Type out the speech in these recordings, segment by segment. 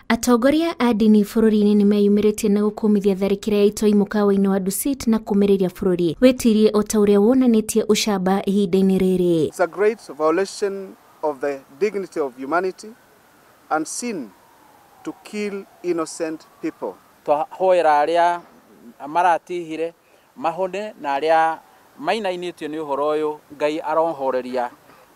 Atongoria a ndini bũrũri-inĩ nĩmeyumĩrĩtie na gũkũmithia tharĩkĩra ya itoi mũkawa-inĩ wa Dusit na kũmĩrĩria bũrũri. Wetirie o ta ũrĩa wonanĩtie ũcamba ihinda-inĩ rĩrĩ. It's a great violation of the dignity of humanity and sin to kill innocent people. Twahoera arĩa maratihire mahone na arĩa mainainĩtio nĩ ũhoro ũyũ, Ngai arohoreria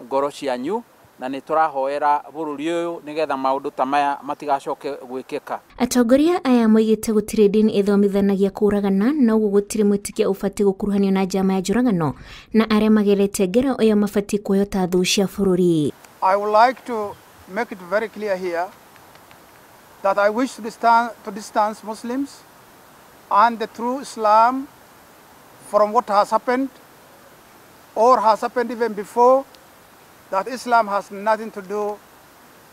ngoro cianyu na nĩ tũrahoera bũrũri ũyũ nĩgetha maũndũ ta maya matigacoke gwĩkĩka. Atongoria aya moigĩte gũtirĩ ndini ĩthomithanagia kũragana na ũguo gũtirĩ mwĩtĩkia ũbatiĩ gũkuruhanio na njama ya njũragano na arĩa magerete ngero ĩyo mabatiĩ kuoywo ta thũ cia bũrũri. I would like to make it very clear here that I wish to distance Muslims and the true Islam from what has happened or has happened even before, that Islam has nothing to do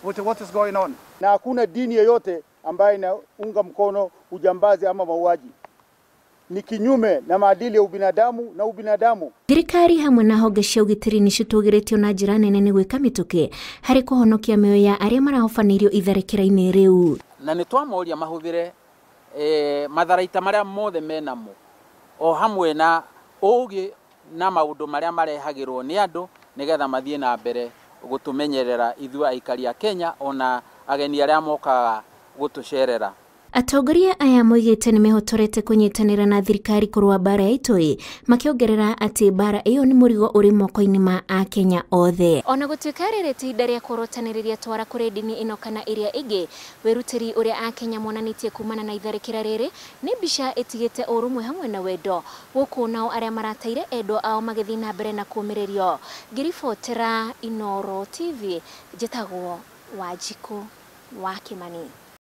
with what is going on. Na hakuna dini yoyote ambayo inaunga mkono ujambazi ama mauaji. Ni kinyume na maadili ya ubinadamu na ubinadamu. Thirikari hamwe na honge cia ũgitĩri nĩcitũgĩrĩtio na njĩra nene nĩ gwĩka mĩtũkĩ harĩ kũhonokia mĩoyo ya arĩa marahobanĩirio itharĩkĩra-inĩ rĩu. Na nĩ twamoria mahũthĩre matharaita marĩa mothe menamo o hamwe na ũgĩ na maũndũ marĩa marehagĩrwo nĩ andũ nĩgetha mathiĩ na mbere gũtũmenyerera ithuĩ aikari a Kenya ona ageni arĩa mokaga gũtũcerera. Atongoria aya moigĩte nĩmehotorete kũnyitanĩra na thirikari kũrũa mbara ya itoi, makĩongerera atĩ mbara ĩyo nĩ mũrigo ũrĩ moko-inĩ ma Akenya othe. Ona gũtuĩka rĩrĩ ti ihinda rĩa kũrotanĩrĩria twara kũrĩ ndini ĩno kana ĩrĩa ĩngĩ, wĩrutĩri ũrĩa Akenya monanĩtie kumana na itharĩkĩra rĩrĩ nĩ mbica ĩtigĩte ũrũmwe hamwe na wendo, gũkũ nao arĩa marateire endwa ao magĩthiĩ na mbere na kũmĩrĩrio. Ngĩribotera Inooro TV, njĩtagwo Wanjikũ wa Kĩmani.